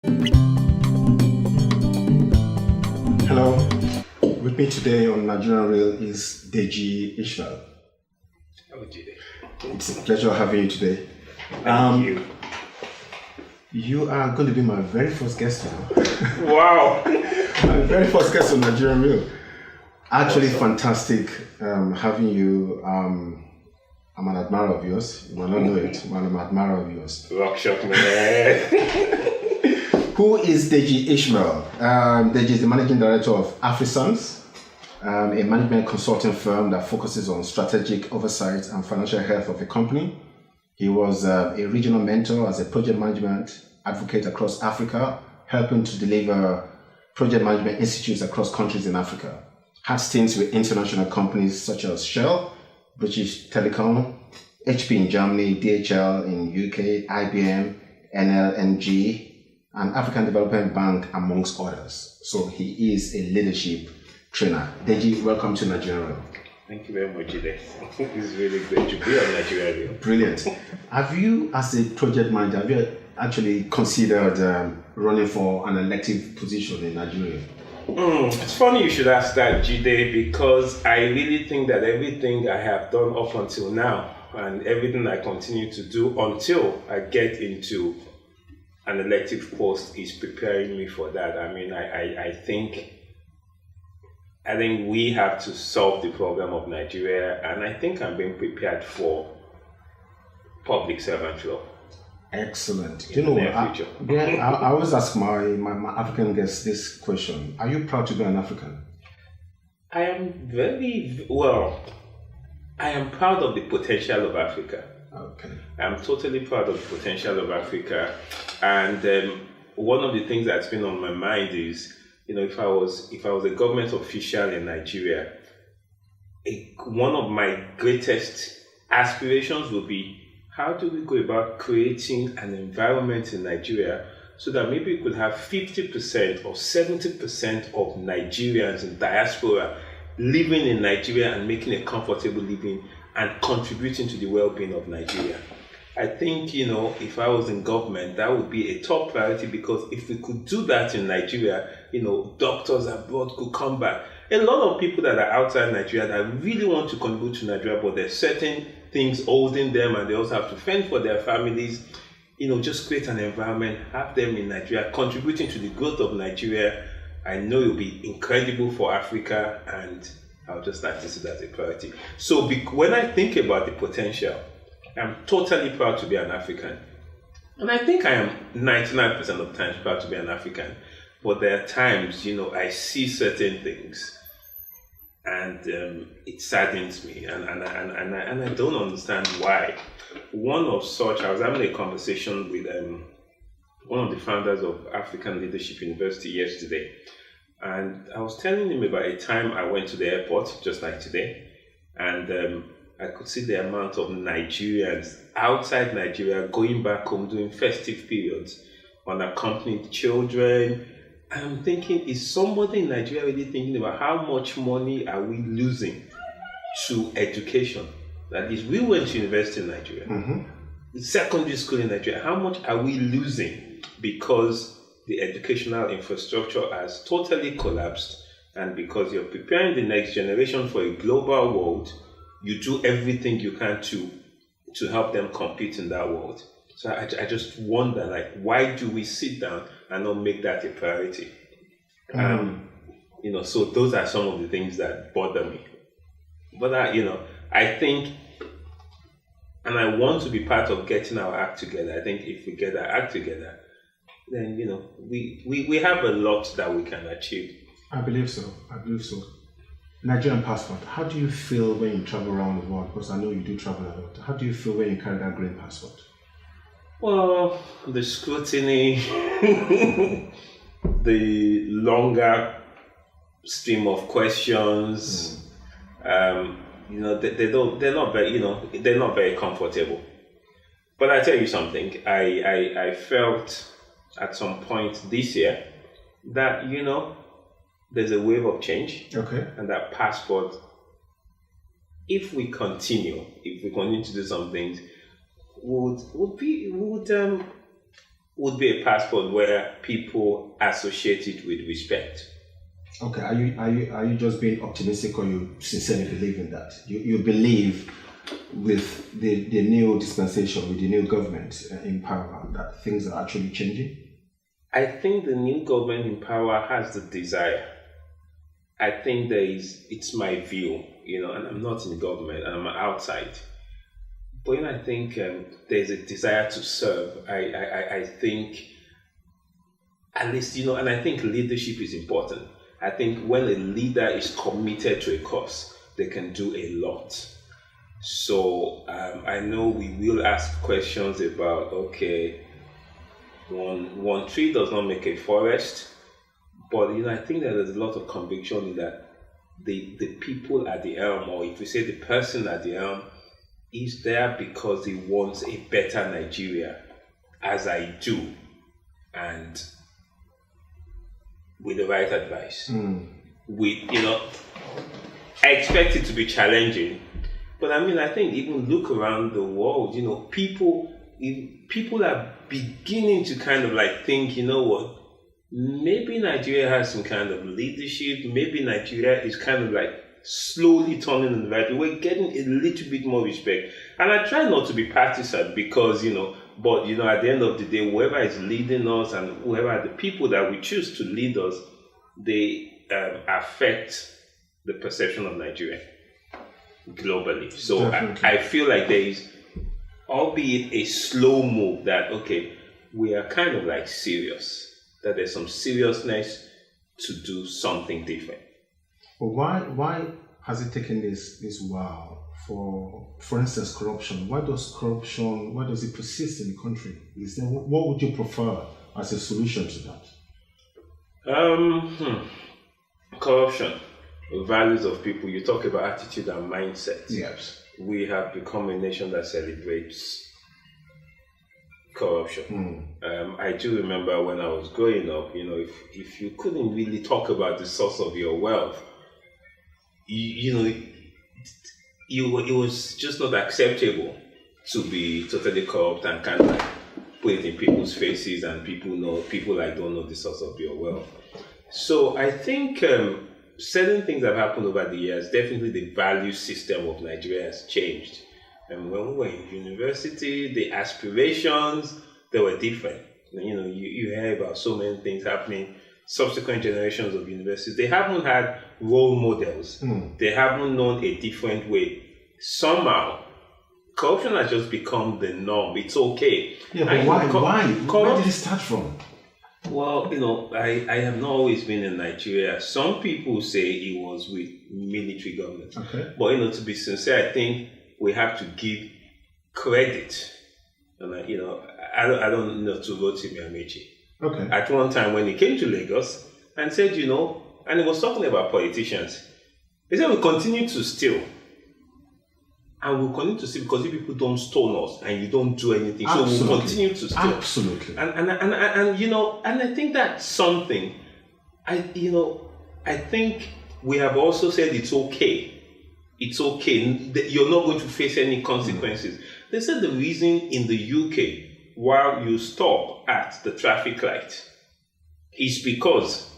Hello, with me today on NigeriaReal is Deji Ishmael. Hello, Jide. It's a pleasure having you today. Thank you. You are going to be my very first guest now. Wow. My very first guest on NigeriaReal. Actually, Awesome. fantastic having you. I'm an admirer of yours. You might not know it, but I'm an admirer of yours. Rock shock, man. Who is Deji Ishmael? Deji is the managing director of AfriSons, a management consulting firm that focuses on strategic oversight and financial health of a company. He was a regional mentor as a project management advocate across Africa, helping to deliver project management institutes across countries in Africa. Had stints with international companies such as Shell, British Telecom, HP in Germany, DHL in UK, IBM, NLNG, and African Development Bank, amongst others. So he is a leadership trainer. Deji, welcome to NigeriaReal. Thank you very much, Jide. It's really great to be on NigeriaReal. Brilliant. Have you, as a project manager, have you actually considered running for an elective position in Nigeria? It's funny you should ask that, Jide, because I really think that everything I have done up until now and everything I continue to do until I get into an elective post is preparing me for that. I mean, I think we have to solve the problem of Nigeria, and I think I'm being prepared for public servant role. Excellent. Do you know what? I always ask my African guests this question. Are you proud to be an African? I am I am proud of the potential of Africa. Okay. I'm totally proud of the potential of Africa. And one of the things that's been on my mind is, if I was a government official in Nigeria, one of my greatest aspirations would be, how do we go about creating an environment in Nigeria so that maybe we could have 50% or 70% of Nigerians in diaspora living in Nigeria and making a comfortable living and contributing to the well-being of Nigeria. I think, if I was in government, that would be a top priority, because if we could do that in Nigeria, doctors abroad could come back. A lot of people that are outside Nigeria that really want to contribute to Nigeria, but there's certain things holding them and they also have to fend for their families. Just create an environment, have them in Nigeria, contributing to the growth of Nigeria. I know it will be incredible for Africa, and I'll just like to see that as a priority. So when I think about the potential, I'm totally proud to be an African. And I think I am 99% of the times proud to be an African. But there are times, I see certain things and it saddens me, and I don't understand why. One of such, I was having a conversation with one of the founders of African Leadership University yesterday, and I was telling him about a time I went to the airport, just like today, and I could see the amount of Nigerians outside Nigeria going back home during festive periods, unaccompanied children. I'm thinking, is somebody in Nigeria really thinking about how much money are we losing to education? That is, we went to university in Nigeria, secondary school in Nigeria. How much are we losing because the educational infrastructure has totally collapsed, and because you're preparing the next generation for a global world, you do everything you can to help them compete in that world. So I just wonder, why do we sit down and not make that a priority? So those are some of the things that bother me. But I think, and I want to be part of getting our act together. I think if we get our act together, then we have a lot that we can achieve. I believe so. Nigerian passport. How do you feel when you travel around the world? Because I know you do travel a lot. How do you feel when you carry that green passport? Well, the scrutiny, the longer stream of questions, they're not very comfortable. But I tell you something, I felt at some point this year that, there's a wave of change. Okay. And that passport, if we continue to do some things, would would be a passport where people associate it with respect. Okay, are you just being optimistic, or you sincerely believe in that? You believe with the new dispensation, with the new government in power, that things are actually changing? I think the new government in power has the desire. I think it's my view, and I'm not in the government, and I'm outside. But I think there's a desire to serve. I think, at least, and I think leadership is important. I think when a leader is committed to a cause, they can do a lot. So I know we will ask questions about, okay, one tree does not make a forest, but I think that there's a lot of conviction in that the people at the helm, or if we say the person at the helm, is there because he wants a better Nigeria, as I do, and with the right advice. I expect it to be challenging, but I think even look around the world, people are beginning to kind of like think, what, maybe Nigeria has some kind of leadership, maybe Nigeria is kind of like slowly turning in the right way. We're getting a little bit more respect. And I try not to be partisan because, but at the end of the day, whoever is leading us and whoever are the people that we choose to lead us, they affect the perception of Nigeria globally. So I feel like there is, albeit a slow move, that, okay, we are kind of like serious, that there's some seriousness to do something different. Well, why has it taken this while for instance, corruption? Why does it persist in the country? What would you prefer as a solution to that? Corruption, values of people. You talk about attitude and mindset. Yes. We have become a nation that celebrates corruption. I do remember when I was growing up, if you couldn't really talk about the source of your wealth, it was just not acceptable to be totally corrupt and kind of like put it in people's faces, and people don't know the source of your wealth. So I think certain things have happened over the years. Definitely the value system of Nigeria has changed. And when we were in university, the aspirations, they were different. You hear about so many things happening. Subsequent generations of universities, they haven't had role models. They haven't known a different way. Somehow, corruption has just become the norm. It's okay. Yeah, but why? Where did it start from? Well, I have not always been in Nigeria. Some people say it was with military government. Okay. But, to be sincere, I think we have to give credit. And, I don't know to Rotimi Amechi. Okay. At one time when he came to Lagos and said, and he was talking about politicians, he said, we'll continue to steal. And we'll continue to steal because you people don't stone us and you don't do anything. Absolutely. So we'll continue to steal. Absolutely. And I think that's something. I think we have also said it's okay. It's okay. You're not going to face any consequences. They said the reason in the UK, while you stop at the traffic light, is because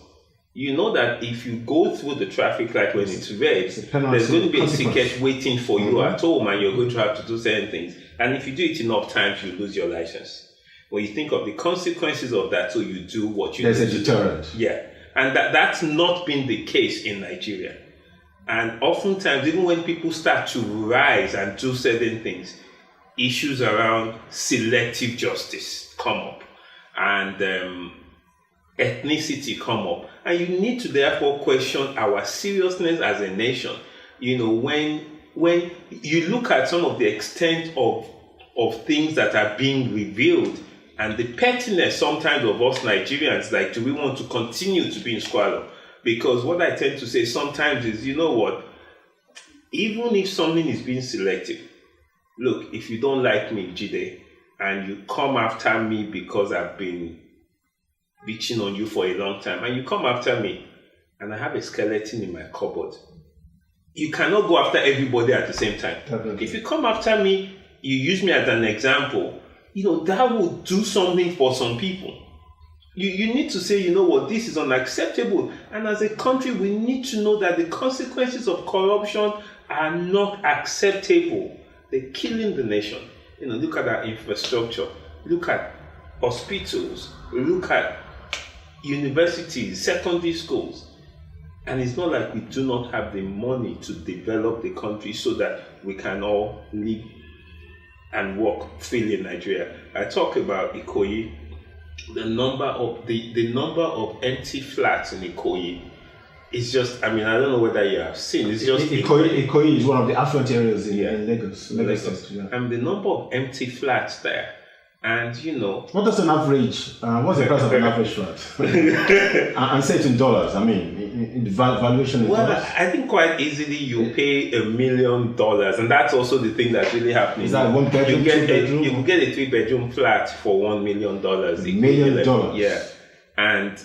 that if you go through the traffic light when it's red, there's going to be a ticket waiting for you at home, and you're going to have to do certain things. And if you do it enough times, you lose your license. When you think of the consequences of that, so you do what you do. There's a deterrent. Yeah. And that's not been the case in Nigeria. And oftentimes, even when people start to rise and do certain things, issues around selective justice come up, and ethnicity come up, and you need to therefore question our seriousness as a nation. When you look at some of the extent of things that are being revealed, and the pettiness sometimes of us Nigerians, like, do we want to continue to be in squalor? Because what I tend to say sometimes is, even if something is being selective, look, if you don't like me, Jide, and you come after me because I've been bitching on you for a long time, and you come after me, and I have a skeleton in my cupboard, you cannot go after everybody at the same time. Definitely. If you come after me, you use me as an example, that will do something for some people. You need to say, you know what, this is unacceptable. And as a country, we need to know that the consequences of corruption are not acceptable. They're killing the nation. Look at our infrastructure. Look at hospitals. Look at universities, secondary schools. And it's not like we do not have the money to develop the country so that we can all live and work freely in Nigeria. I talk about Ikoyi. The number of empty flats in Ikoyi is just, I don't know whether you have seen, it's just... Ikoyi is one of the affluent areas in Lagos. Lagos. Yeah. And the number of empty flats there, and What does an average, what's the price of an average flat? and say it in dollars, in valuation in dollars? I think quite easily you pay $1 million, and that's also the thing that's really happening. Is that 1 bedroom, you get 2 bedroom? You can get a 3-bedroom flat for $1 million. $1 million? Yeah. And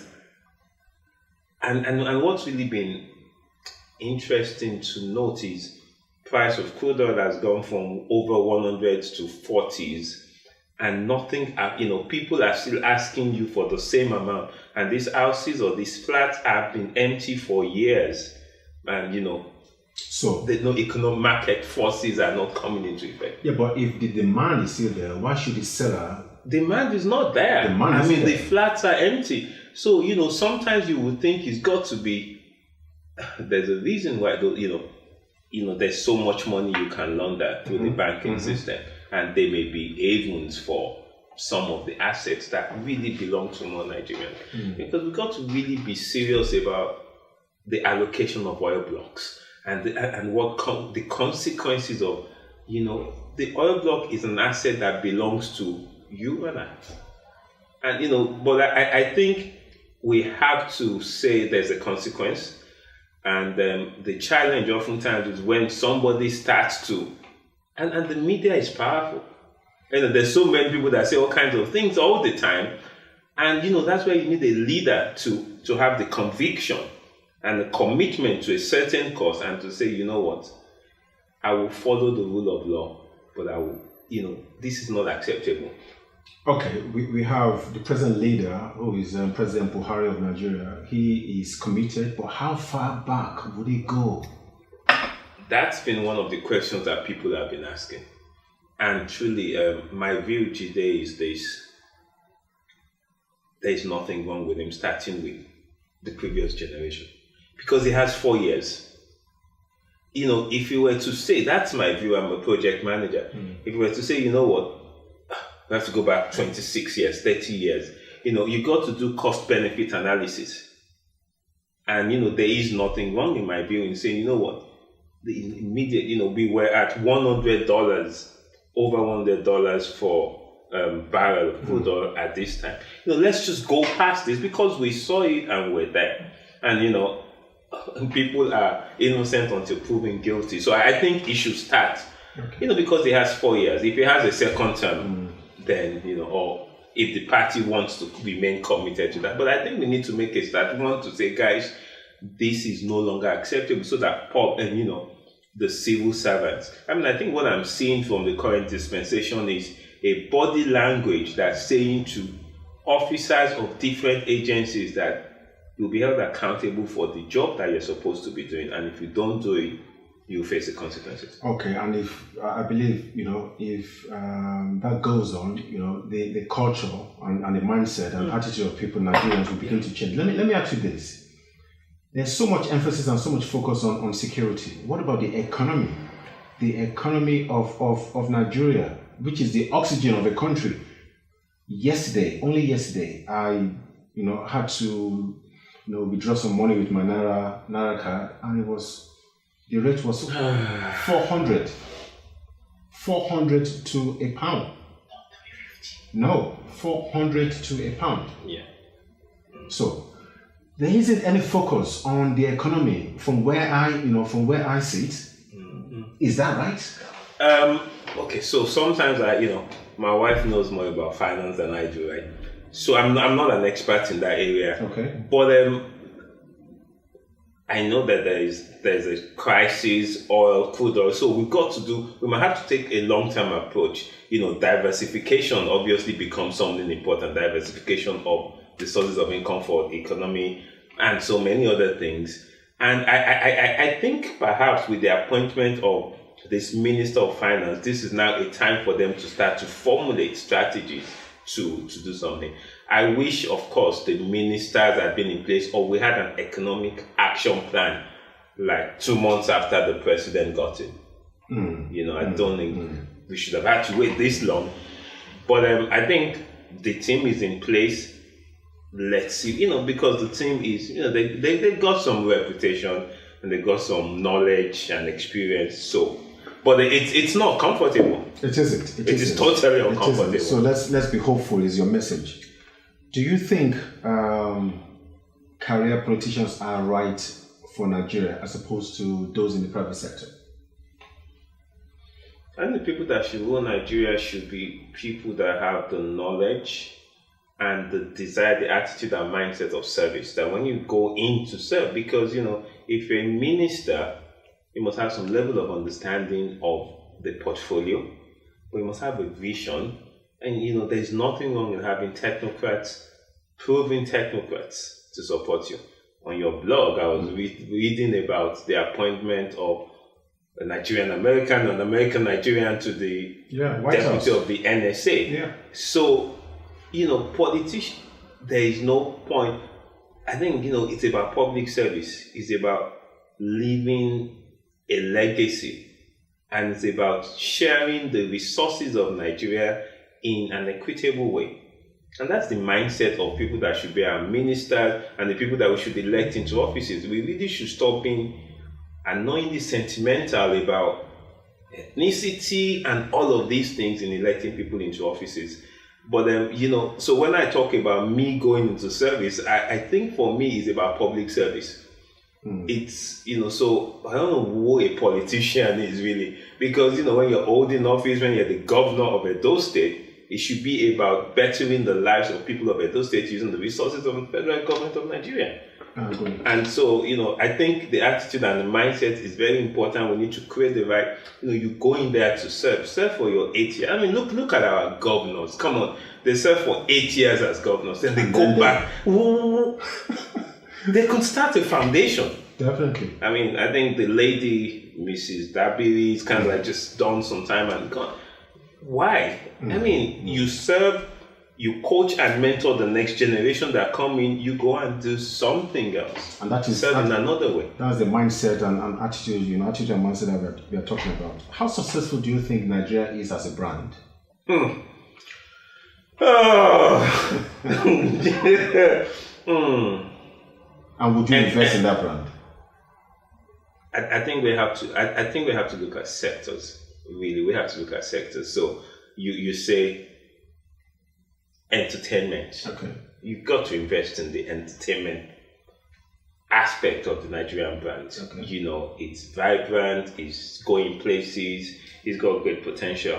what's really been interesting to note is price of crude oil has gone from over 100s to 40s, and nothing, people are still asking you for the same amount, and these houses or these flats have been empty for years, and so the economic market forces are not coming into effect. Yeah, but if the demand is still there, why should the seller? Demand is not there. The flats are empty. So sometimes you would think it's got to be. There's a reason why there's so much money you can launder through the banking system, and they may be havens for some of the assets that really belong to non-Nigerians. Because we've got to really be serious about the allocation of oil blocks and what the consequences of, the oil block is an asset that belongs to you and I. And, but I think we have to say there's a consequence. And the challenge oftentimes is when somebody starts to, and the media is powerful. There's so many people that say all kinds of things all the time. And, that's where you need a leader to have the conviction and the commitment to a certain cause and to say, you know what, I will follow the rule of law, but I will, this is not acceptable. Okay, we have the present leader, who is President Buhari of Nigeria. He is committed, but how far back would he go? That's been one of the questions that people have been asking. And truly, my view today is there's nothing wrong with him starting with the previous generation. Because he has 4 years. If you were to say, that's my view, I'm a project manager. If you were to say, you know what, we have to go back 26 years, 30 years. You got to do cost-benefit analysis. And, there is nothing wrong in my view in saying, you know what, the immediate, we were at $100, over $100 for barrel of crude oil at this time. Let's just go past this because we saw it and we're there. And, people are innocent until proven guilty. So I think it should start, because he has 4 years. If he has a second term, then, or if the party wants to remain committed to that. But I think we need to make a start. We want to say, guys, this is no longer acceptable so that the civil servants. I think what I'm seeing from the current dispensation is a body language that's saying to officers of different agencies that you'll be held accountable for the job that you're supposed to be doing. And if you don't do it, you face the consequences. Okay, and if I believe, if that goes on, the culture and the mindset and attitude of people, Nigerians, will begin to change. Let me ask you this. There's so much emphasis and so much focus on security. What about the economy? The economy of Nigeria, which is the oxygen of a country. Only yesterday, I had to withdraw some money with my Naira card, and the rate was 400 to a pound. No, 400 to a pound. Yeah. So there isn't any focus on the economy from where I sit. Is that right? Okay, so sometimes my wife knows more about finance than I do, right? So I'm not an expert in that area. Okay. But I know that there's a crisis, crude oil. So we might have to take a long-term approach. Diversification obviously becomes something important. Diversification of the sources of income for the economy and so many other things. And I think perhaps with the appointment of this Minister of Finance, this is now a time for them to start to formulate strategies to do something. I wish, of course, the ministers had been in place, or we had an economic action plan like 2 months after the president got in. I don't think we should have had to wait this long. But I think the team is in place. Let's see, because the team is, they got some reputation and they got some knowledge and experience. So, but it's not comfortable. It isn't. It is totally uncomfortable. So let's be hopeful is your message. Do you think career politicians are right for Nigeria as opposed to those in the private sector? I think the people that should rule Nigeria should be people that have the knowledge and the desire, the attitude and mindset of service. That when you go in to serve, because if you're a minister, you must have some level of understanding of the portfolio, but you must have a vision. And there's nothing wrong in having technocrats, proven technocrats to support you. On your blog, I was reading about the appointment of a Nigerian American, an American Nigerian to the deputy of the NSA. Yeah. So, politicians, there is no point. I think, it's about public service. It's about leaving a legacy. And it's about sharing the resources of Nigeria in an equitable way. And that's the mindset of people that should be our ministers and the people that we should elect into offices. We really should stop being annoyingly sentimental about ethnicity and all of these things in electing people into offices. But so when I talk about me going into service, I think for me it's about public service. It's so I don't know who a politician is really, because when you're old in office, when you're the governor of Edo State, it should be about bettering the lives of people of Edo State using the resources of the federal government of Nigeria. And so, I think the attitude and the mindset is very important. We need to create the right, you go in there to serve for your 8 years. I mean, look at our governors. Come on, they serve for 8 years as governors, then they go back. They could start a foundation. Definitely. I mean, I think the lady, Mrs. Dabiri, is kind of like just done some time and gone. Why? I mean, you serve, you coach and mentor the next generation that come in, you go and do something else. And that is serve in another way. That's the mindset and attitude, attitude and mindset that we are talking about. How successful do you think Nigeria is as a brand? And would you invest in that brand? I think we have to. I think we have to look at sectors. Really, we have to look at sectors. So you say entertainment. Okay. You've got to invest in the entertainment aspect of the Nigerian brand. Okay. It's vibrant. It's going places. It's got great potential.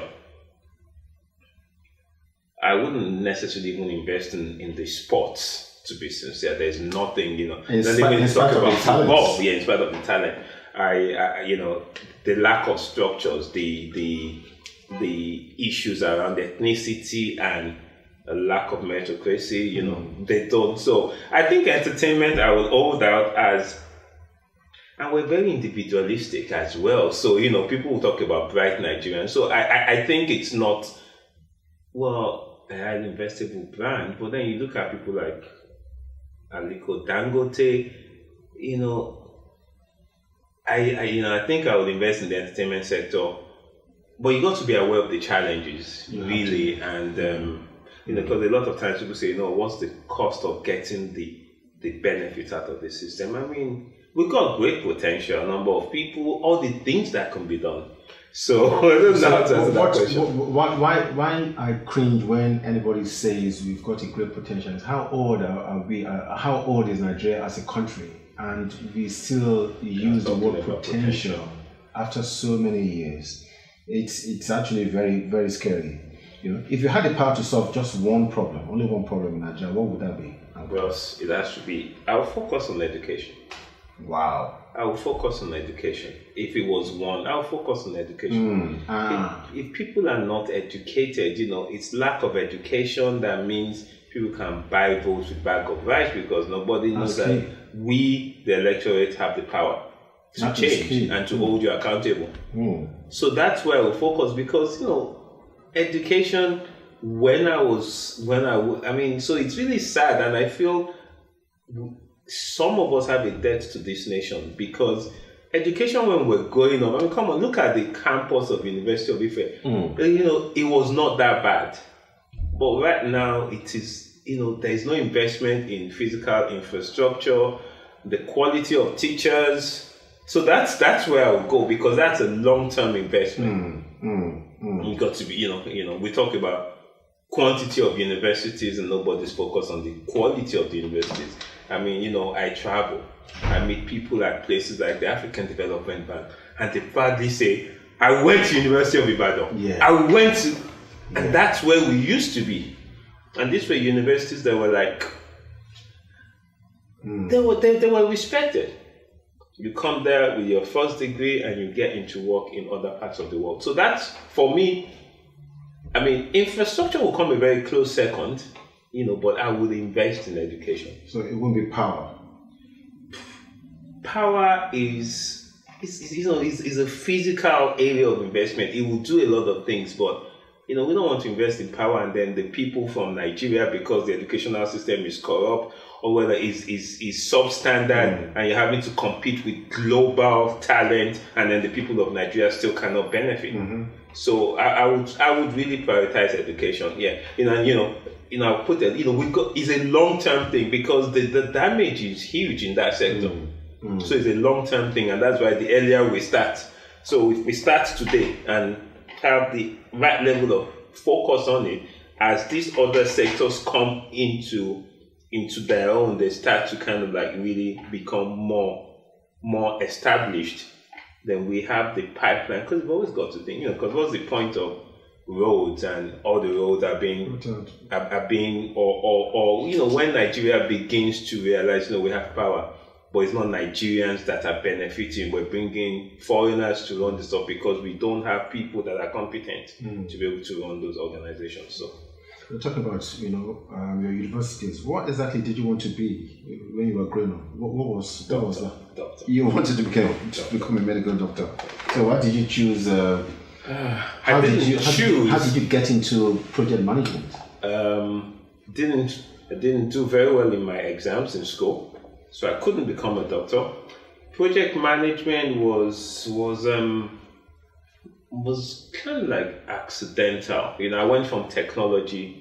I wouldn't necessarily even invest in the sports. To be sincere, there's nothing, in spite of football. Yeah, in spite of the talent, the lack of structures, the issues around ethnicity and a lack of meritocracy, they don't. So I think entertainment, I will hold out as, and we're very individualistic as well. So people will talk about bright Nigerians. So I think it's not a highly investable brand, but then you look at people like Aliko Dangote, I think I would invest in the entertainment sector, but you got to be aware of the challenges, really, and because a lot of times people say, what's the cost of getting the benefits out of the system? I mean, we've got great potential, a number of people, all the things that can be done. So I don't know how to answer that question. Why I cringe when anybody says we've got a great potential? How old are we? How old is Nigeria as a country? And we still use the word potential after so many years. It's actually very, very scary. If you had the power to solve just one problem, only one problem in Nigeria, what would that be? Well, it has to be. I'll focus on education. Wow. I will focus on education. If it was one, I'll focus on education. If people are not educated, it's lack of education that means people can buy votes with bag of rice because nobody knows that we, the electorate, have the power to change and to hold you accountable. So that's where I will focus because, education, so it's really sad, and I feel some of us have a debt to this nation because education when we're going on, come on, look at the campus of University of Ife. It was not that bad. But right now it is, there is no investment in physical infrastructure, the quality of teachers. So that's where I will go because that's a long-term investment. You got to be, we talk about quantity of universities and nobody's focused on the quality of the universities. I travel. I meet people at places like the African Development Bank, and they proudly say, I went to University of Ibadan. Yeah. I went to, and that's where we used to be. And these were universities that were like, they were respected. You come there with your first degree and you get into work in other parts of the world. So that's, for me, infrastructure will come a very close second, but I would invest in education. So it won't be power. Power is a physical area of investment. It will do a lot of things, but we don't want to invest in power and then the people from Nigeria, because the educational system is corrupt or whether is substandard and you're having to compete with global talent, and then the people of Nigeria still cannot benefit. So I would really prioritize education. I'll put it, it's a long-term thing because the damage is huge in that sector. So it's a long-term thing, and that's why the earlier we start. So if we start today and have the right level of focus on it, as these other sectors come into their own, they start to kind of like really become more established, then we have the pipeline. Because we've always got to think, because what's the point of roads and all the roads are being when Nigeria begins to realize, we have power, but it's not Nigerians that are benefiting. We're bringing foreigners to run this stuff because we don't have people that are competent to be able to run those organizations. So we're talking about, your universities. What exactly did you want to be when you were growing up? What was that? Doctor. You wanted to become a medical doctor. So why did you choose? How did you get into project management? I didn't do very well in my exams in school, so I couldn't become a doctor. Project management was kind of like accidental. I went from technology.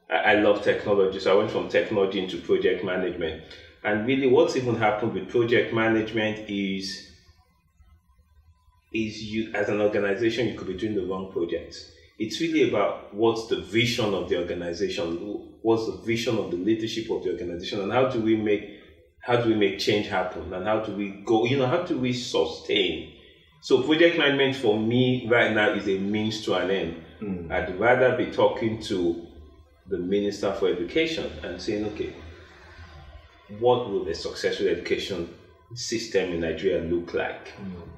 I love technology, so I went from technology into project management. And really, what's even happened with project management is you, as an organization, you could be doing the wrong projects. It's really about what's the vision of the organization, what's the vision of the leadership of the organization, and how do we make change happen, and how do we go, how do we sustain. So project management for me right now is a means to an end. I'd rather be talking to the Minister for Education and saying, okay, what will a successful education system in Nigeria look like?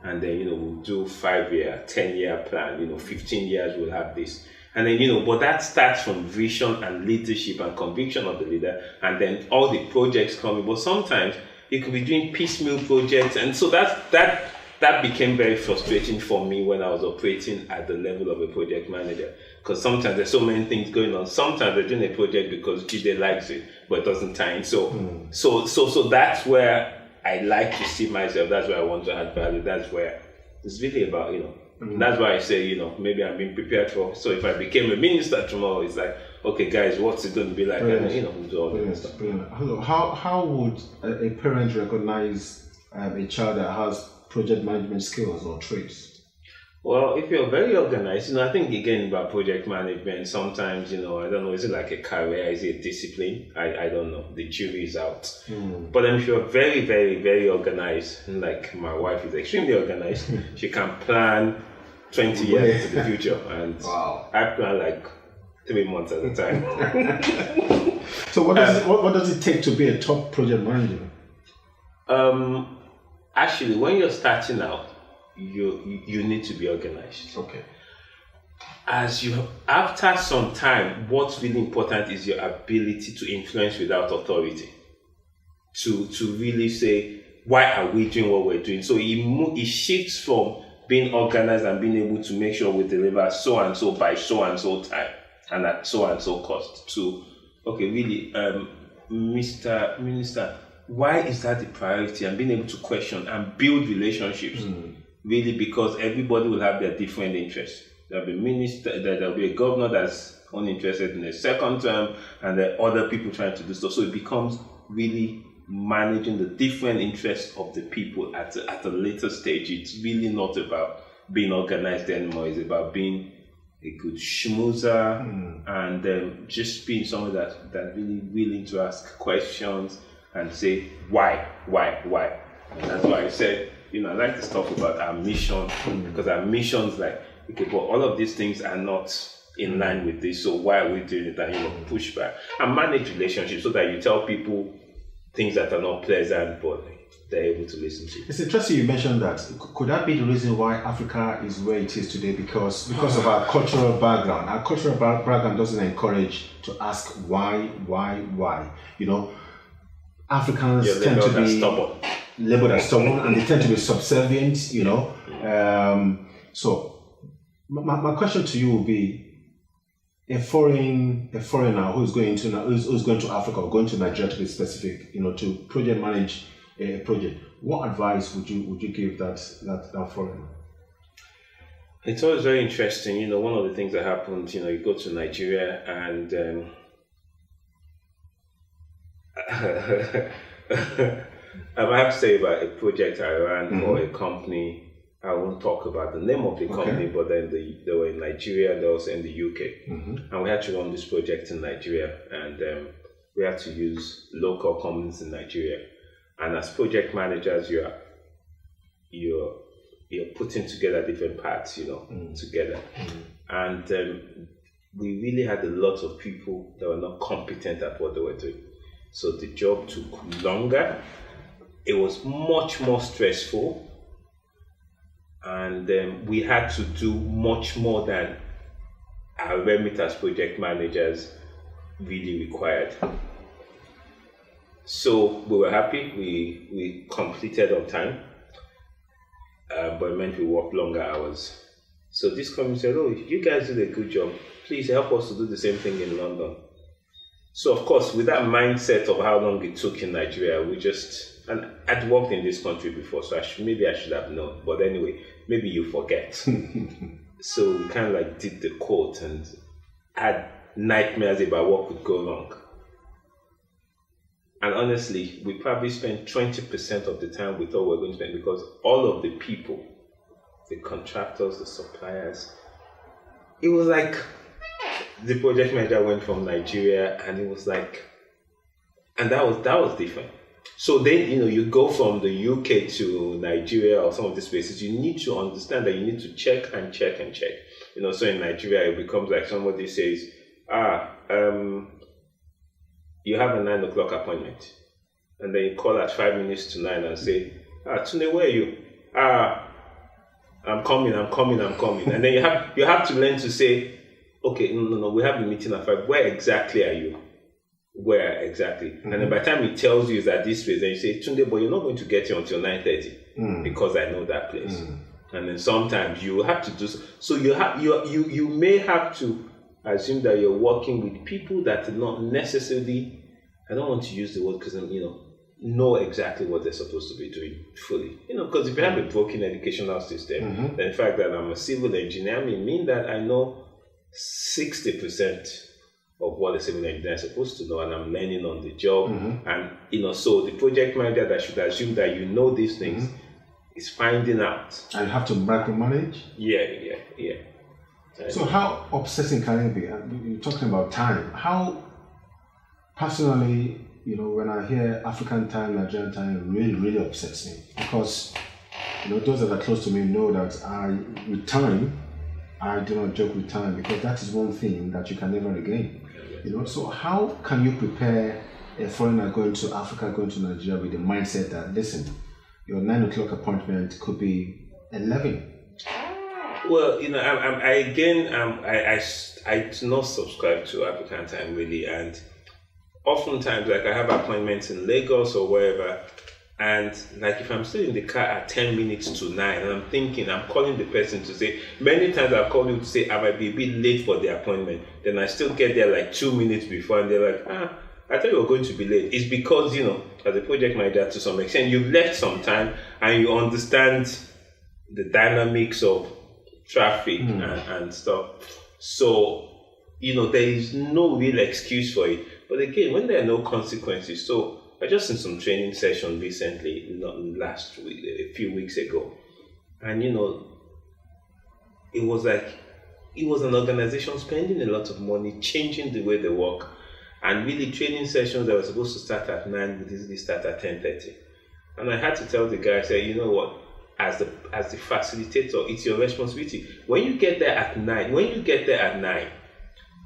And then, we'll do 5-year, 10-year plan, 15 years we'll have this. And then, but that starts from vision and leadership and conviction of the leader, and then all the projects coming. But sometimes you could be doing piecemeal projects, and so that became very frustrating for me when I was operating at the level of a project manager, because sometimes there's so many things going on. Sometimes they're doing a project because Jide likes it, but it doesn't tie in. So that's where I like to see myself. That's where I want to add value. That's where it's really about, That's why I say, maybe I'm being prepared for. So if I became a minister tomorrow, it's like, okay, guys, what's it going to be like? Brilliant. And we'll do all that stuff. How would a parent recognize a child that has project management skills or traits? Well, if you're very organized, I think again about project management, sometimes, I don't know, is it like a career? Is it a discipline? I don't know. The jury is out. But then if you're very, very, very organized, like my wife is extremely organized, she can plan 20 years into the future. And I plan like 3 months at a time. So what does it take to be a top project manager? actually, when you're starting out, you need to be organized. Okay. After some time, what's really important is your ability to influence without authority. To really say, why are we doing what we're doing? So it shifts from being organized and being able to make sure we deliver so and so by so and so time and at so and so cost to, okay, really, Mr. Minister, why is that the priority? And being able to question and build relationships, really, because everybody will have their different interests. There'll be there'll be a governor that's uninterested in a second term, and there are other people trying to do stuff. So it becomes really managing the different interests of the people at a later stage. It's really not about being organized anymore. It's about being a good schmoozer and just being someone that really willing to ask questions and say why. And that's why I said, I like to talk about our mission, because our mission's like, okay, but all of these things are not in line with this, so why are we doing it? And push back and manage relationships so that you tell people things that are not pleasant, but they're able to listen to you. It's interesting you mentioned that. Could that be the reason why Africa is where it is today? Because of our cultural background. Our cultural background doesn't encourage to ask why. Africans tend to be labeled as stubborn, and they tend to be subservient. So my question to you would be: a foreigner who's going to Africa or going to Nigeria to be specific, to project manage a project, what advice would you give that foreigner? It's always very interesting. One of the things that happens, you go to Nigeria and I have to say about a project I ran for a company. I won't talk about the name of the company, but then they were in Nigeria, they were also in the UK. And we had to run this project in Nigeria, and we had to use local companies in Nigeria. And as project managers, you're putting together different parts, together. And we really had a lot of people that were not competent at what they were doing. So the job took longer. It was much more stressful. And we had to do much more than our remit as project managers really required. So we were happy, we completed on time, but it meant we worked longer hours. So this company said, oh, you guys did a good job, please help us to do the same thing in London. So of course, with that mindset of how long it took in Nigeria, and I'd worked in this country before, so maybe I should have known. But anyway, maybe you forget. So we kind of did the quote and had nightmares about what could go wrong. And honestly, we probably spent 20% of the time we thought we were going to spend, because all of the people, the contractors, the suppliers, it was like the project manager went from Nigeria, and it was like, and that was different. So then, you go from the UK to Nigeria or some of these places, you need to understand that you need to check and check and check. So in Nigeria, it becomes like somebody says, you have a 9 o'clock appointment. And then you call at 5 minutes to 9 and say, Tunde, where are you? I'm coming. And then you have to learn to say, okay, no, we have the meeting at 5. Where exactly are you? Where exactly? And then by the time he tells you that this place, then you say, Tunde, but you're not going to get here until 9:30 because I know that place. And then sometimes you have to do so. You may have to assume that you're working with people that are not necessarily, I don't want to use the word because know exactly what they're supposed to be doing fully. Because if you have a broken educational system, then the fact that I'm a civil engineer mean that I know 60% of what a civil engineer is supposed to know, and I'm learning on the job. And so the project manager that should assume that you know these things is finding out. And have to micromanage? Yeah. So how obsessing can it be? You're talking about time. How, personally, when I hear African time, Nigerian time, it really, really upsets me. Because, those that are close to me know that with time, I do not joke with time, because that is one thing that you can never regain. So how can you prepare a foreigner going to Africa, going to Nigeria with the mindset that, listen, your 9 o'clock appointment could be 11. Well, I do not subscribe to African time really, and oftentimes like I have appointments in Lagos or wherever, and like if I'm still in the car at 10 minutes to 9 and I'm calling the person to say, many times I've called you to say I might be a bit late for the appointment, then I still get there like 2 minutes before and they're like, I thought you were going to be late. It's because, as a project manager to some extent, you've left some time and you understand the dynamics of traffic and stuff. So, there is no real excuse for it. But again, when there are no consequences, so I just in some training session recently, not last week, a few weeks ago, and it was an organization spending a lot of money, changing the way they work, and really training sessions that were supposed to start at 9 would easily start at 10:30. And I had to tell the guy, I said, you know what, as the facilitator, it's your responsibility. When you get there at 9,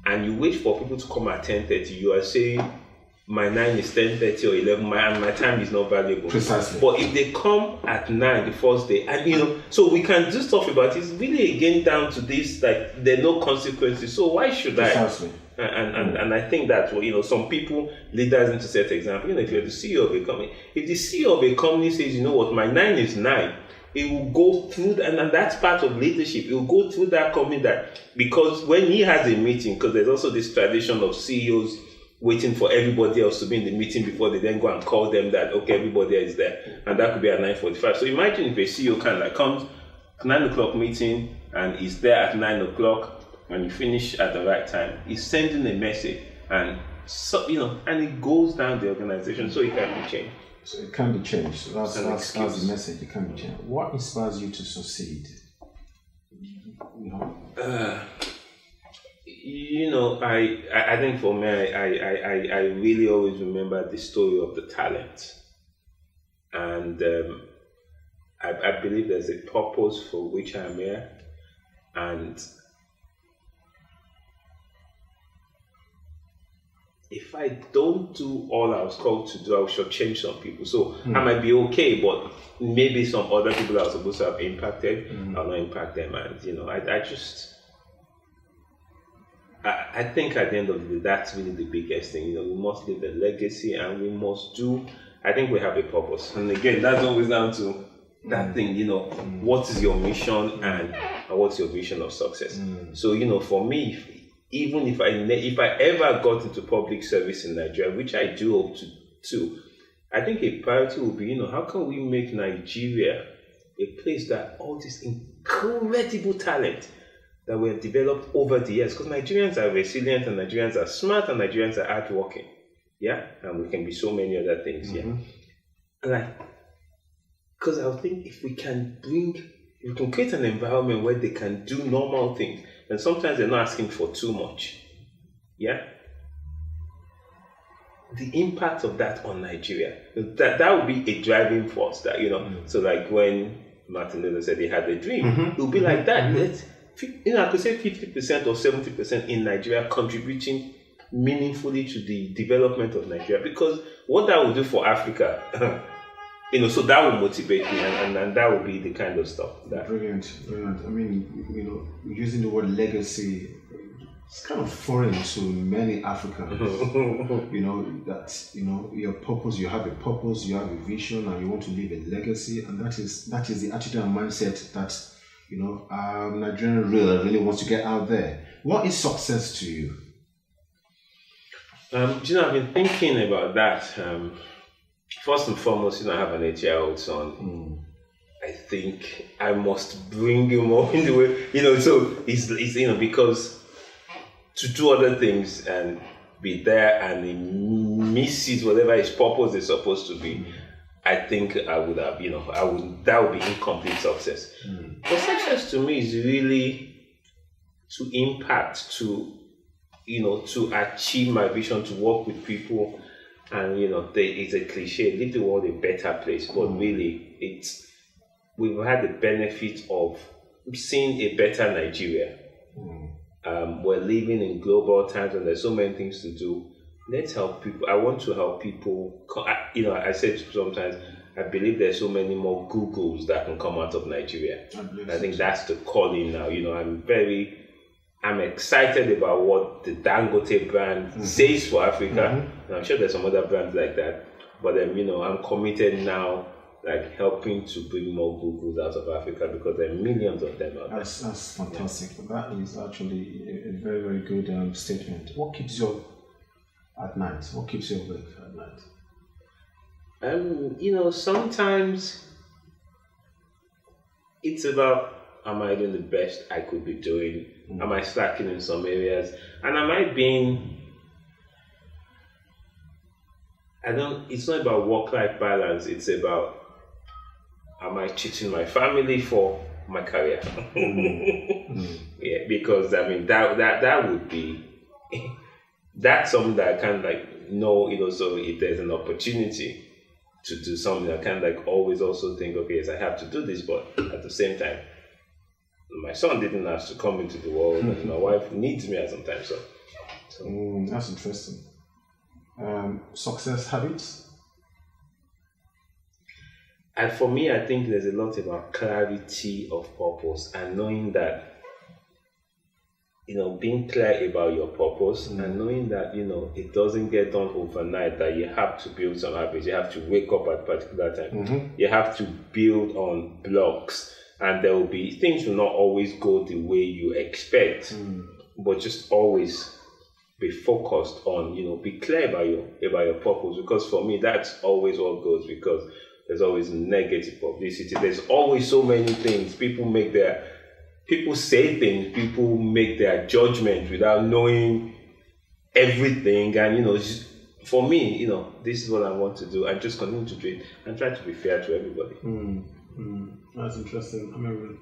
and you wait for people to come at 10:30, you are saying my 9 is 10:30 or 11, and my time is not valuable. Precisely. But if they come at 9 the first day, and so we can do stuff about it. It's really again down to this, like there are no consequences. So why should Precisely. And I think that some people, leaders need to set example. If you're the CEO of a company, if the CEO of a company says, you know what, my 9 is 9, it will go through, and that's part of leadership. It will go through that company because when he has a meeting, because there's also this tradition of CEOs waiting for everybody else to be in the meeting before they then go and call them that, okay, everybody is there, and that could be at 9:45. So imagine if a CEO comes 9 o'clock meeting and is there at 9 o'clock and you finish at the right time. He's sending a message, and and it goes down the organization, so it can be changed. So it can be changed. So that's the message. It can be changed. What inspires you to succeed? I think for me, I really always remember the story of the talent, and I believe there's a purpose for which I'm here, and if I don't do all I was called to do, I will shortchange some people. So I might be okay, but maybe some other people that I was supposed to have impacted, I'll not impact them. And I think at the end of the day, that's really the biggest thing. We must leave a legacy, and we must do. I think we have a purpose, and again, that's always down to that thing. What is your mission and what's your vision of success? So for me, even if I ever got into public service in Nigeria, which I do hope to, I think a priority will be, how can we make Nigeria a place that all this incredible talent that we have developed over the years, because Nigerians are resilient, and Nigerians are smart, and Nigerians are hardworking, and we can be so many other things, and because I think if we can create an environment where they can do normal things, and sometimes they're not asking for too much. The impact of that on Nigeria, that would be a driving force. That so like when Martin Luther said he had a dream, it would be like that. I could say 50% or 70% in Nigeria contributing meaningfully to the development of Nigeria, because what that will do for Africa. So that will motivate me, and that will be the kind of stuff that. Brilliant. I mean, using the word legacy, it's kind of foreign to many Africans. Your purpose. You have a purpose. You have a vision, and you want to leave a legacy, and that is the attitude and mindset that NigeriaReal really wants to get out there. What is success to you? I've been thinking about that. First and foremost, I have an 8-year-old son. I think I must bring him up in the way, so he's because to do other things and be there and he misses whatever his purpose is supposed to be, I think I would have, that would be incomplete success. But success to me is really to impact, to achieve my vision, to work with people. And it's a cliche, leave the world a better place, but really we've had the benefit of seeing a better Nigeria. We're living in global times, and there's so many things to do. let's help people. I want to help people. I said sometimes I believe there's so many more Googles that can come out of Nigeria. I think that's the calling now. I'm excited about what the Dangote brand says for Africa. And I'm sure there's some other brands like that. But I'm committed now, like helping to bring more Googles out of Africa because there are millions of them out there. That's fantastic. That is actually a very, very good statement. What keeps you at night? What keeps you awake at night? Sometimes it's about, am I doing the best I could be doing? Am I slacking in some areas? And am I being, it's not about work-life balance, it's about, am I cheating my family for my career? Yeah, because that would be, that's something that I kind of know, so if there's an opportunity to do something, I kind of always also think, okay, yes, I have to do this, but at the same time, my son didn't ask to come into the world, and my wife needs me at some time. So. That's interesting. Success habits? And for me, I think there's a lot about clarity of purpose and knowing that, being clear about your purpose and knowing that, it doesn't get done overnight, that you have to build some habits. You have to wake up at a particular time. You have to build on blocks. And there will be things will not always go the way you expect, but just always be focused on, be clear about your purpose. Because for me, that's always what goes. Because there's always negative publicity. There's always so many things. People say things. People make their judgment without knowing everything. And for me, this is what I want to do. I just continue to do it and try to be fair to everybody. That's interesting. I mean,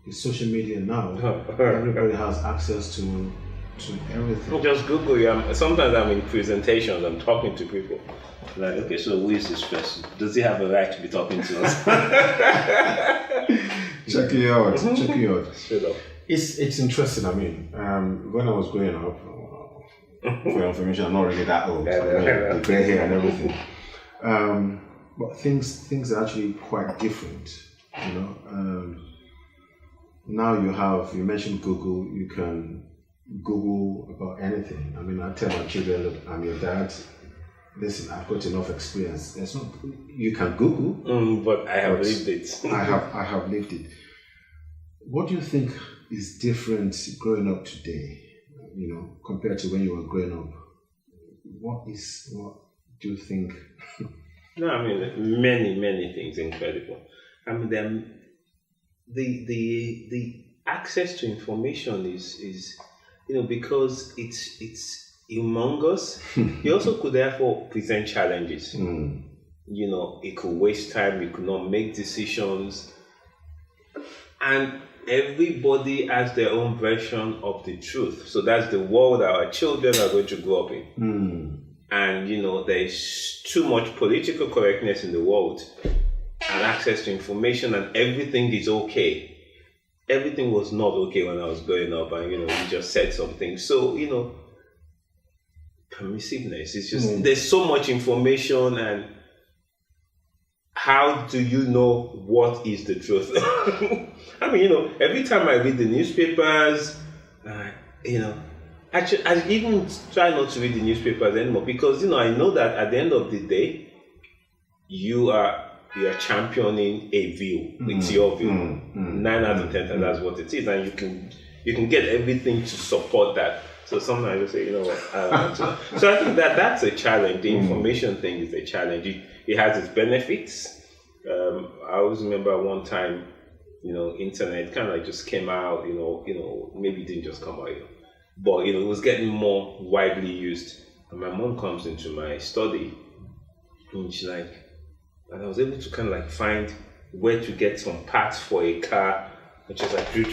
with social media now, everybody has access to everything. Just Google. Sometimes I'm in presentations. I'm talking to people. Like, okay, so who is this person? Does he have a right to be talking to us? Check it out. Straight up. It's interesting. I mean, when I was growing up, for your information, I'm not really that old. The grey hair and everything. But things are actually quite different, Now you mentioned Google, you can Google about anything. I mean, I tell my children, look, I'm your dad. Listen, I've got enough experience. You can Google. But I have lived it. I have lived it. What do you think is different growing up today, compared to when you were growing up? What do you think? No, I mean many things incredible. I mean the access to information is because it's humongous. You also could therefore present challenges. It could waste time. You could not make decisions, and everybody has their own version of the truth. So that's the world that our children are going to grow up in. And there's too much political correctness in the world and access to information, and everything is okay. Everything was not okay when I was growing up, and we just said something. So permissiveness is just there's so much information, and how do you know what is the truth? I mean, every time I read the newspapers, actually, I even try not to read the newspapers anymore because, I know that at the end of the day, you are championing a view. It's your view. 9 out of 10 times that's what it is. And you can get everything to support that. So sometimes you say, what, I don't want to. So I think that's a challenge. The information thing is a challenge. It has its benefits. I always remember one time, internet kind of just came out, maybe it didn't just come out, but it was getting more widely used. And my mom comes into my study and she's like, and I was able to kind of find where to get some parts for a car, and she's like, and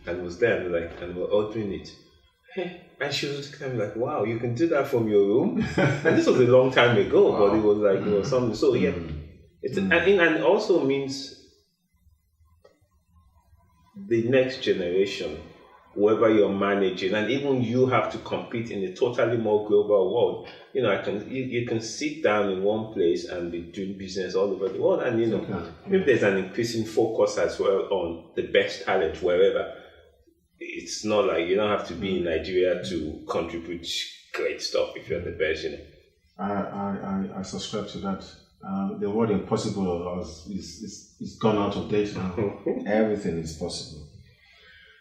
it was there, and we're ordering it. And she was kind of like, wow, you can do that from your room? And this was a long time ago, but it was like, something. So yeah, and it also means the next generation whoever you're managing, and even you have to compete in a totally more global world. You know, you can sit down in one place and be doing business all over the world, and if there's an increasing focus as well on the best talent wherever. It's not like you don't have to be in Nigeria to contribute great stuff if you're the best, I subscribe to that. The word impossible is gone out of date now. Everything is possible.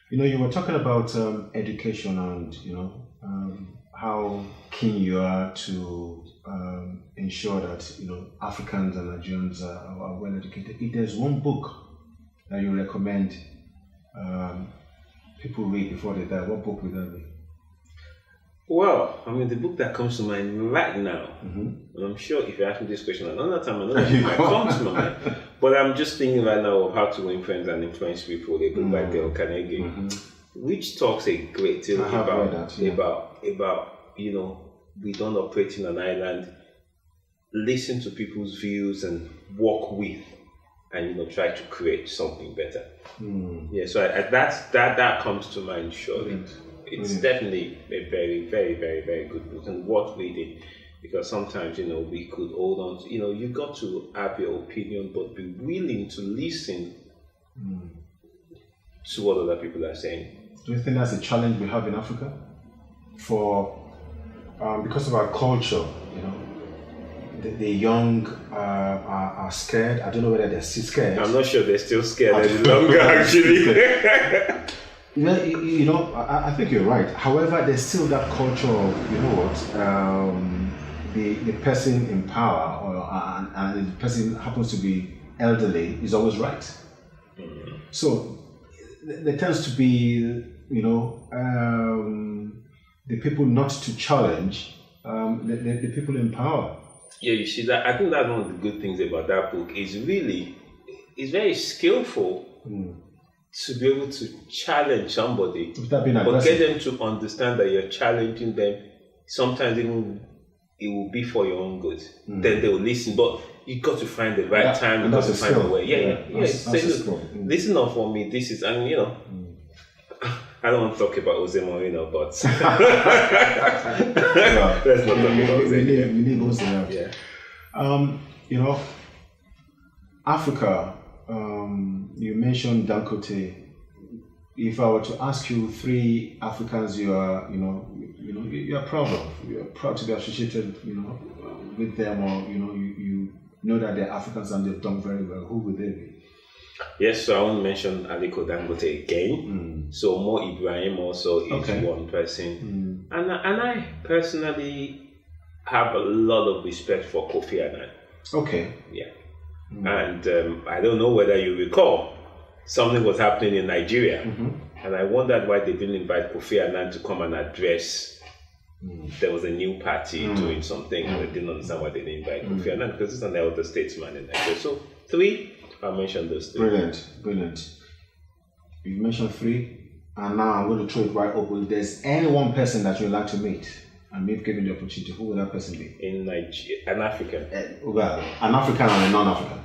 You were talking about education and how keen you are to ensure that Africans and Nigerians are well educated. If there's one book that you recommend people read before they die, what book would that be? Well, the book that comes to mind right now, and I'm sure if you ask me this question another time, another book might come to my mind. But I'm just thinking right now of How to Win Friends and Influence People, a book by Dale Carnegie, which talks a great deal about we don't operate in an island. Listen to people's views and work with, and try to create something better. Yeah, so that comes to mind surely. It's definitely a very, very, very, very good book and worth reading, because sometimes we could hold on to you got to have your opinion, but be willing to listen to what other people are saying. Do you think that's a challenge we have in Africa? Because of our culture, the young are scared. I don't know whether they're still scared. I'm not sure they're still scared any longer, actually. I think you're right. However, there's still that culture of, the person in power and the person happens to be elderly is always right. So there tends to be, the people not to challenge the people in power. Yeah, you see that. I think that's one of the good things about that book. It's very skillful to be able to challenge somebody, but get them to understand that you're challenging them. Sometimes even it will be for your own good. Then they will listen, but you got to find the right time. You got to find the way. Listen up for me. This is, and I don't want to talk about Jose Mourinho, but let's not talk about Jose. We need Jose. Yeah. Africa. You mentioned Dangote. If I were to ask you 3 Africans you are proud of, you're proud to be associated, with them, or you know that they're Africans and they've done very well, who would they be? Yes, so I want to mention Aliko Dangote again. So Mo Ibrahim also is one person, and I personally have a lot of respect for Kofi Annan. Okay. Yeah. And I don't know whether you recall, something was happening in Nigeria, and I wondered why they didn't invite Kofi Annan to come and address. There was a new party doing something, and I didn't understand why they didn't invite Kofi Annan, because he's an elder statesman in Nigeria. So 3, I'll mention those 3. Brilliant. You mentioned 3, and now I'm going to throw it right open. If there's any one person that you'd like to meet, and maybe given the opportunity, who would that person be? In Nigeria, an African. Well, an African and a non-African.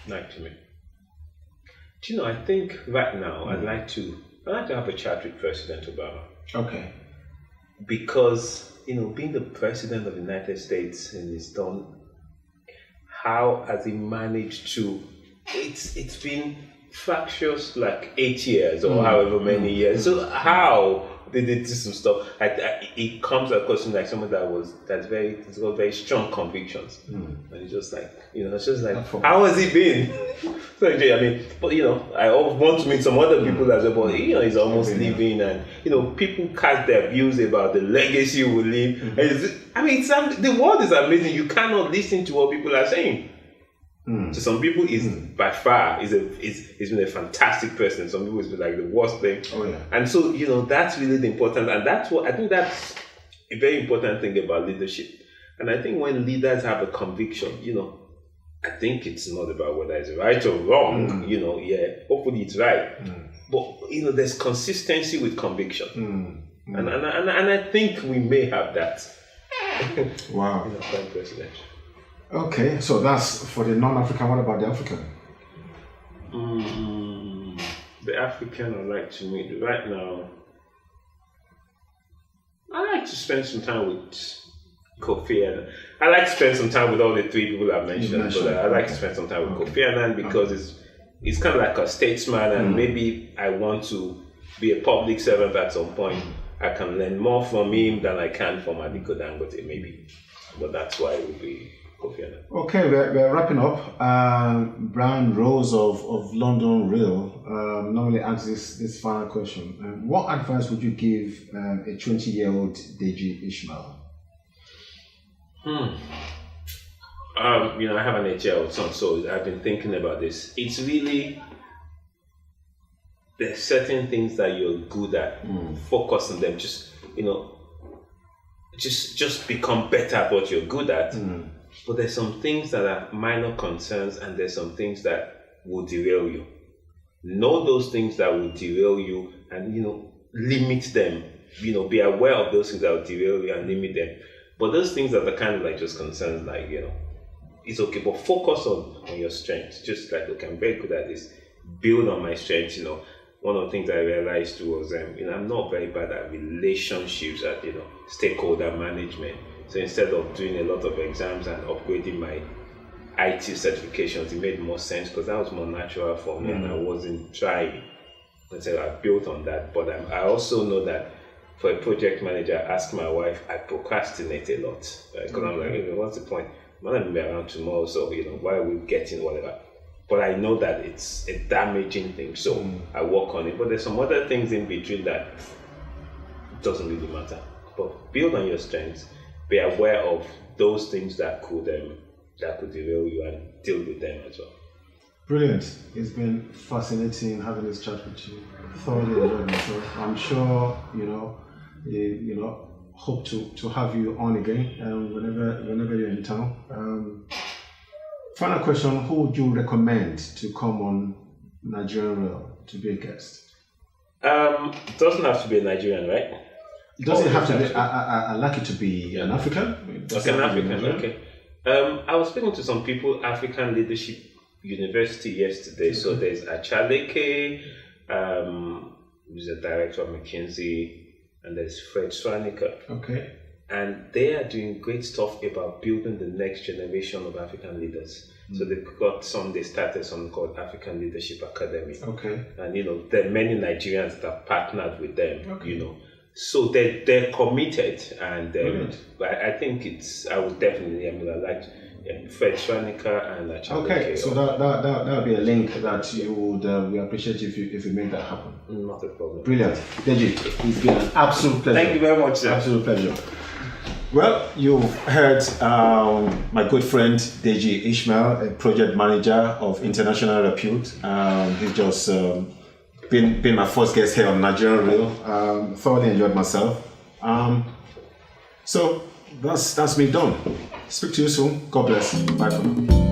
Nice to me. Do you know, I think right now I'd like to have a chat with President Obama. Okay. Because, being the president of the United States and he's done, how has he managed to, it's been fractious like 8 years or however many years. So how did they do some stuff? It comes across like someone that's got very strong convictions, and it's just like it's just like how has he been? So but I want to meet some other people as well. But he's almost leaving, and people cast their views about the legacy he will leave. The world is amazing. You cannot listen to what people are saying. To some people, he's by far he's been a fantastic person. Some people it's been like the worst thing. And so that's really the important, and that's what I think that's a very important thing about leadership. And I think when leaders have a conviction, I think it's not about whether it's right or wrong. Hopefully it's right. But there's consistency with conviction, and I think we may have that. Wow. President. Okay, so that's for the non-African. What about the African? The African I like to meet right now. I like to spend some time with Kofi Annan. I like to spend some time with all the three people I've mentioned, but I like to spend some time with Kofi Annan because it's kind of like a statesman, and maybe I want to be a public servant at some point. I can learn more from him than I can from Aliko Dangote, maybe. But that's why it would be Kofi Annan. Okay, we're wrapping up. Brian Rose of London Real normally asks this final question. What advice would you give a 20-year-old Deji Ishmael? I have an 8-year-old son, so I've been thinking about this. It's really, there's certain things that you're good at. Focus on them. Just become better at what you're good at. But there's some things that are minor concerns, and there's some things that will derail you. Know those things that will derail you, and limit them. Be aware of those things that will derail you and limit them. But those things that are kind of like just concerns, like it's okay, but focus on your strengths. Just like, okay, I'm very good at this. Build on my strengths. One of the things I realized was, I'm not very bad at relationships, at stakeholder management. So instead of doing a lot of exams and upgrading my IT certifications, it made more sense because that was more natural for me, and I wasn't trying. And so I built on that. But I also know that for a project manager, ask my wife, I procrastinate a lot. Because I'm like, what's the point? I'm not going to be around tomorrow, so why are we getting whatever? But I know that it's a damaging thing, so I work on it. But there's some other things in between that doesn't really matter. But build on your strengths. Be aware of those things that could derail you, and deal with them as well. Brilliant. It's been fascinating having this chat with you. Thoroughly enjoyed myself. I'm sure hope to have you on again whenever you're in town. Final question: who would you recommend to come on NigeriaReal to be a guest? It doesn't have to be a Nigerian, right? It doesn't have to be. I like it to be an African. Okay, an African. Okay. I was speaking to some people, African Leadership University yesterday. Okay. So there's Achaleke, who's the director of McKinsey, and there's Fred Swanika. Okay. And they are doing great stuff about building the next generation of African leaders. So they started something called African Leadership Academy. Okay. And there are many Nigerians that have partnered with them. Okay. So they're committed, and I think I would definitely, I like Fred Swanika and Achaleke. Okay, so that would be a link that you would we appreciate if you make that happen. Not a problem. Brilliant. Deji, it's been an absolute pleasure. Thank you very much, sir. Absolute pleasure. Well, you've heard my good friend Deji Ishmael, a project manager of international repute. He's just been my first guest here on NigeriaReal. Thoroughly enjoyed myself. So that's me done. Speak to you soon. God bless. Bye for now.